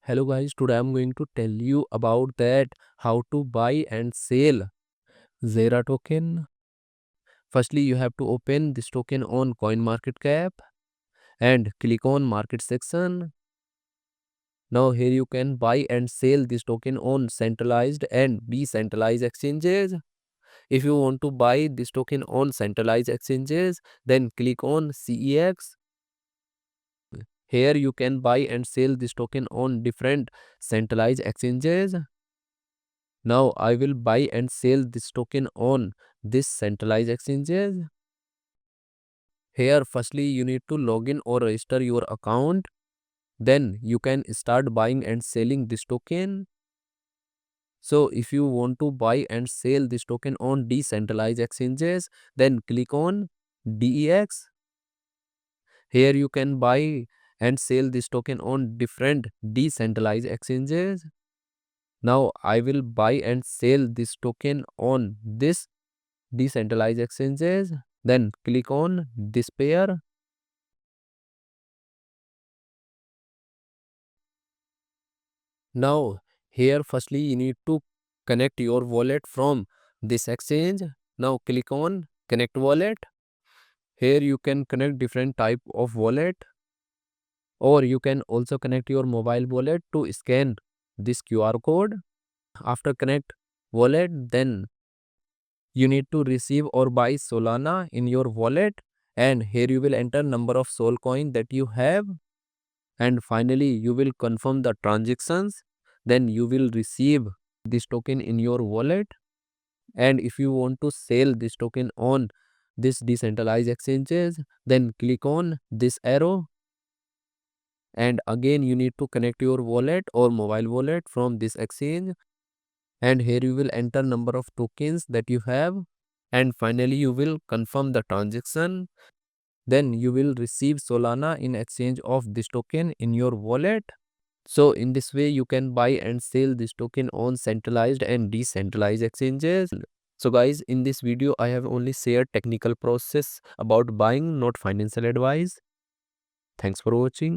Hello guys, today I'm going to tell you about that how to buy and sell Zera token. Firstly, you have to open this token on CoinMarketCap and click on market section. Now here you can buy and sell this token on centralized and decentralized exchanges. If you want to buy this token on centralized exchanges, then click on CEX. Here you can buy and sell this token on different centralized exchanges. Now I will buy and sell this token on this centralized exchanges. Here firstly you need to log in or register your account. Then you can start buying and selling this token. So if you want to buy and sell this token on decentralized exchanges, then click on DEX. Here you can buy and sell this token on different decentralized exchanges. Now I will buy and sell this token on this decentralized exchanges. Then click on this pair. Now here firstly you need to connect your wallet from this exchange. Now click on connect wallet. Here you can connect different type of wallet, or you can also connect your mobile wallet to scan this QR code. After connect wallet, then you need to receive or buy Solana in your wallet, and here you will enter number of Sol coin that you have, and finally you will confirm the transactions. Then you will receive this token in your wallet. And if you want to sell this token on this decentralized exchanges, then click on this arrow, and again you need to connect your wallet or mobile wallet from this exchange, and here you will enter number of tokens that you have, and finally you will confirm the transaction. Then you will receive Solana in exchange of this token in your wallet. So in this way you can buy and sell this token on centralized and decentralized exchanges. So guys, in this video I have only shared technical process about buying, not financial advice. Thanks for watching.